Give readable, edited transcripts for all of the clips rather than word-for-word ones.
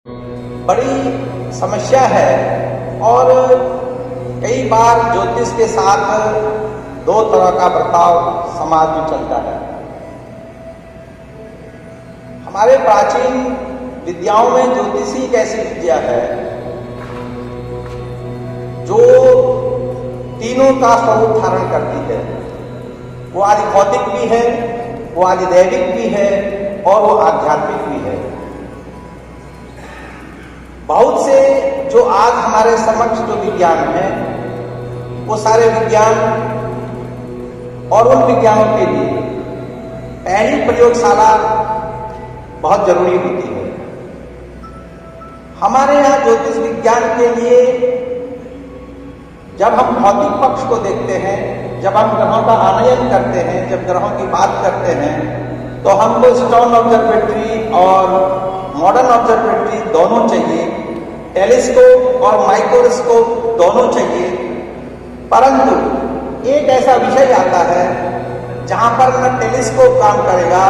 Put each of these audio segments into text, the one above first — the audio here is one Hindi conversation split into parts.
बड़ी समस्या है और कई बार ज्योतिष के साथ दो तरह का बर्ताव समाज में चलता है। हमारे प्राचीन विद्याओं में ज्योतिषी एक ऐसी विद्या है जो तीनों का स्वरूप धारण करती है। वो आदि भौतिक भी है, वो आदि दैविक भी है और वो आध्यात्मिक भी है। बहुत से जो आज हमारे समक्ष जो विज्ञान है वो सारे विज्ञान और उन विज्ञानों के लिए पहली प्रयोगशाला बहुत जरूरी होती है। हमारे यहाँ ज्योतिष विज्ञान के लिए जब हम भौतिक पक्ष को देखते हैं, जब हम ग्रहों का आनयन करते हैं, जब ग्रहों की बात करते हैं, तो हमको स्टोन ऑब्जर्वेटरी और मॉडर्न ऑब्जर्वेटरी दोनों चाहिए, टेलीस्कोप और माइक्रोस्कोप दोनों चाहिए। परंतु एक ऐसा विषय आता है जहां पर न टेलीस्कोप काम करेगा,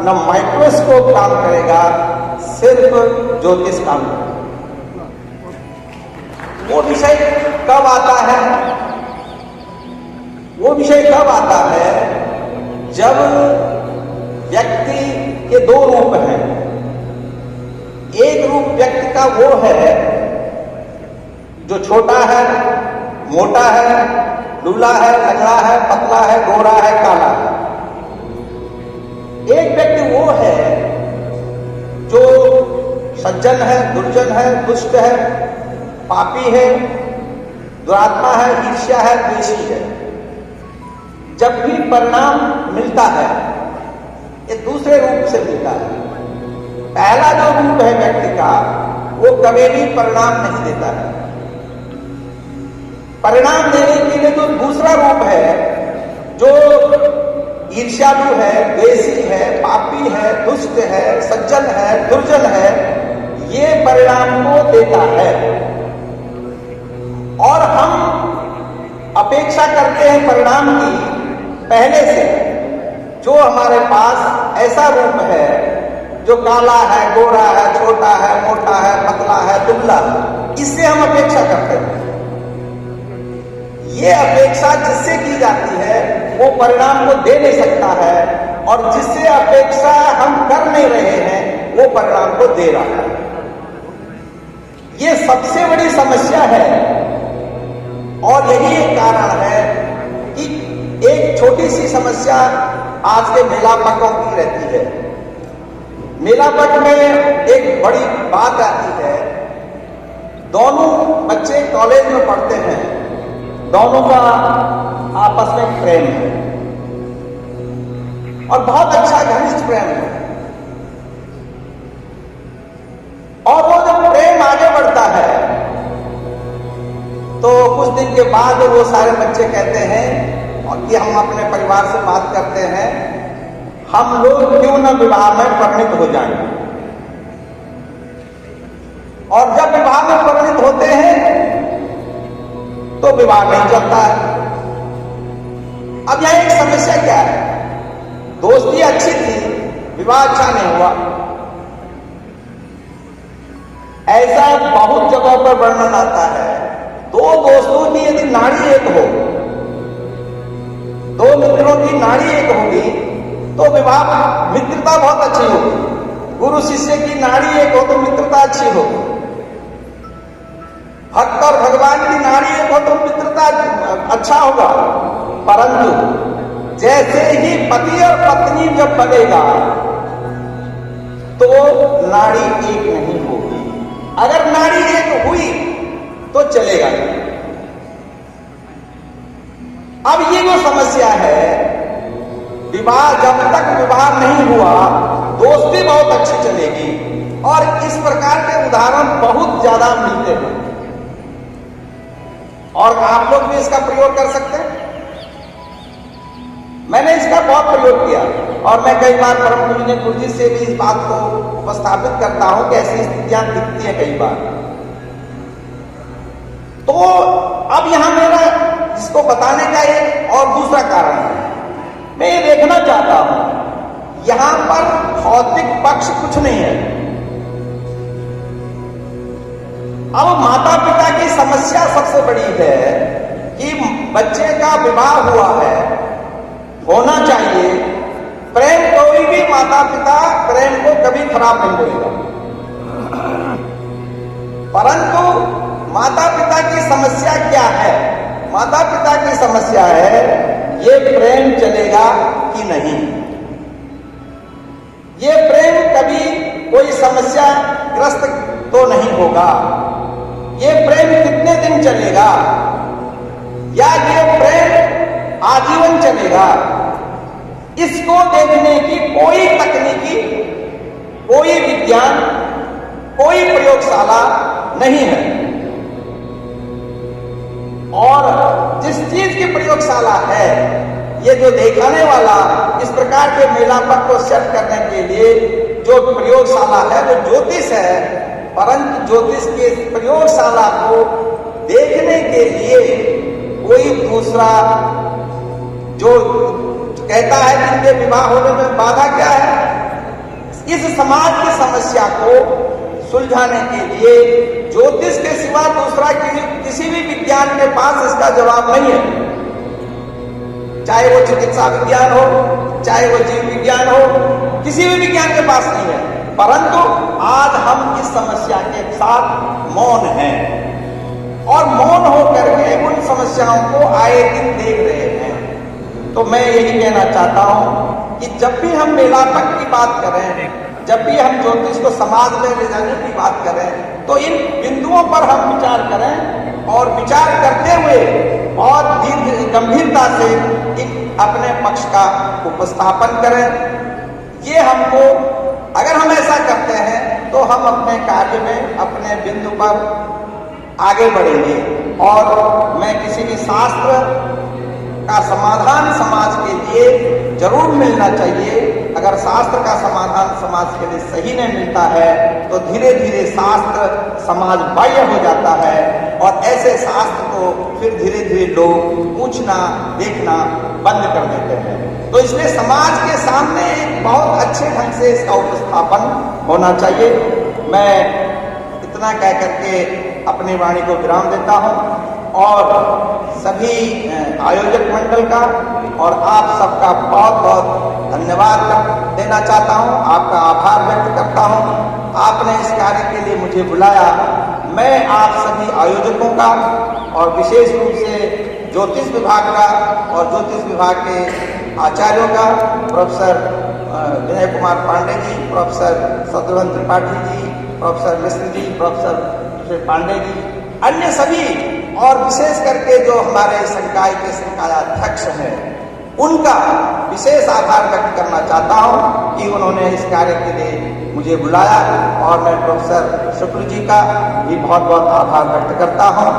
न माइक्रोस्कोप काम करेगा, सिर्फ ज्योतिष काम करेगा। वो विषय कब आता है? वो विषय कब आता है जब व्यक्ति के दो रूप हैं। एक रूप व्यक्ति का वो है जो छोटा है, मोटा है, लूला है, लंगड़ा है, पतला है, गोरा है, काला है। एक व्यक्ति वो है जो सज्जन है, दुर्जन है, दुष्ट है, पापी है, दुरात्मा है, ईर्ष्या है, द्वेषी है। जब भी परिणाम मिलता है ये दूसरे रूप से मिलता है। पहला जो रूप है व्यक्ति का वो कभी भी परिणाम नहीं देता है। परिणाम देने के लिए जो दूसरा रूप है जो ईर्ष्यालु है, द्वेषी है, पापी है, दुष्ट है, सज्जन है, दुर्जन है, ये परिणाम को देता है। और हम अपेक्षा करते हैं परिणाम की पहले से। जो हमारे पास ऐसा रूप है जो काला है, गोरा है, छोटा है, मोटा है, पतला है, दुबला है, इससे हम अपेक्षा करते हैं। ये अपेक्षा जिससे की जाती है वो परिणाम को दे नहीं सकता है, और जिससे अपेक्षा हम कर नहीं रहे हैं वो परिणाम को दे रहा है। ये सबसे बड़ी समस्या है और यही एक कारण है कि एक छोटी सी समस्या आज के मेलापकों की रहती है। मेलापक में एक बड़ी बात आती है, दोनों बच्चे कॉलेज में पढ़ते हैं, दोनों का आपस में प्रेम है और बहुत अच्छा घनिष्ठ प्रेम है। और वो जब प्रेम आगे बढ़ता है तो कुछ दिन के बाद वो सारे बच्चे कहते हैं कि हम अपने परिवार से बात करते हैं, हम लोग क्यों न विवाह में परिणित हो जाएं। और जब विवाह में परिणित होते हैं तो विवाह नहीं चलता है। अब यहां एक समस्या क्या है? दोस्ती अच्छी थी, विवाह अच्छा नहीं हुआ। ऐसा बहुत जगहों पर वर्णन आता है। दो दोस्तों की यदि नाड़ी एक हो, दो मित्रों की नाड़ी एक होगी तो विवाह मित्रता बहुत अच्छी होगी। गुरु शिष्य की नाड़ी एक हो तो मित्रता अच्छी होगी। भक्त और भगवान की नाड़ी एक हो तो मित्रता अच्छा होगा। परंतु जैसे ही पति और पत्नी जब बनेगा तो नाड़ी एक नहीं होगी। अगर नाड़ी एक हुई तो चलेगा नहीं। अब ये जो समस्या है, विवाह जब तक विवाह नहीं हुआ दोस्ती बहुत अच्छी चलेगी। और इस प्रकार के उदाहरण बहुत ज्यादा मिलते हैं और आप लोग भी इसका प्रयोग कर सकते हैं। मैंने इसका बहुत प्रयोग किया और मैं कई बार परम पूज्य गुरुजी से भी इस बात को उपस्थापित करता हूं कि ऐसी स्थितियां दिखती हैं कई बार। तो अब यहां मेरा इसको बताने का एक और दूसरा कारण है। मैं ये देखना चाहता हूं यहां पर भौतिक पक्ष कुछ नहीं है। अब माता पिता की समस्या सबसे बड़ी है कि बच्चे का विवाह हुआ है, होना चाहिए। प्रेम, कोई भी माता पिता प्रेम को कभी खराब नहीं बोलेगा, परंतु माता पिता की समस्या क्या है? माता पिता की समस्या है ये प्रेम चलेगा कि नहीं। ये प्रेम कभी कोई समस्या ग्रस्त तो नहीं होगा। ये प्रेम कितने दिन चलेगा या ये प्रेम आजीवन चलेगा, इसको देखने की कोई तकनीकी, कोई विज्ञान, कोई प्रयोगशाला नहीं है। और जिस चीज की प्रयोगशाला है, ये जो दिखाने वाला इस प्रकार के मेलापन को सेट करने के लिए जो प्रयोगशाला है वो ज्योतिष है, परंतु ज्योतिष के प्रयोगशाला को देखने के लिए कोई दूसरा जो कहता है कि इनके विवाह होने में बाधा क्या है, इस समाज की समस्या को सुलझाने के लिए ज्योतिष के सिवा दूसरा किसी भी विज्ञान के पास इसका जवाब नहीं है। चाहे वो चिकित्सा विज्ञान हो, चाहे वो जीव विज्ञान हो, किसी भी विज्ञान के पास नहीं है। परंतु आज हम इस समस्या के साथ मौन हैं और मौन होकर के उन समस्याओं को आए दिन देख रहे हैं। तो मैं यही कहना चाहता हूं कि जब भी हम मेलापन की बात करें, जब भी हम ज्योतिष को समाज में ले जाने की बात करें, तो इन बिंदुओं पर हम विचार करें और विचार करते हुए बहुत गंभीरता से अपने पक्ष का उपस्थापन करें। ये हमको, अगर हम ऐसा करते हैं तो हम अपने कार्य में, अपने बिंदु पर आगे बढ़ेंगे। और मैं किसी भी शास्त्र का समाधान समाज के लिए जरूर मिलना चाहिए। अगर शास्त्र का समाधान समाज के लिए सही नहीं मिलता है तो धीरे धीरे शास्त्र समाज बाह्य हो जाता है और ऐसे शास्त्र को फिर धीरे धीरे लोग पूछना, देखना बंद कर देते हैं। तो इसलिए समाज के सामने बहुत अच्छे ढंग से इसका उपस्थापन होना चाहिए। मैं इतना कह करके अपनी वाणी को विराम देता हूँ और सभी आयोजक मंडल का और आप सबका बहुत बहुत धन्यवाद देना चाहता हूं, आपका आभार व्यक्त करता हूं। आपने इस कार्य के लिए मुझे बुलाया। मैं आप सभी आयोजकों का और विशेष रूप से ज्योतिष विभाग का और ज्योतिष विभाग के आचार्यों का, professor Vinay Kumar Pandey ji, professor Shatrughan Tripathi ji, professor Mishra ji, professor Pandey ji, अन्य सभी और विशेष करके जो हमारे संकाय के संकायाध्यक्ष हैं, उनका विशेष आभार व्यक्त करना चाहता हूं कि उन्होंने इस कार्य के लिए मुझे बुलाया। और मैं प्रोफेसर शुक्ल जी का भी बहुत बहुत आभार व्यक्त करता हूं।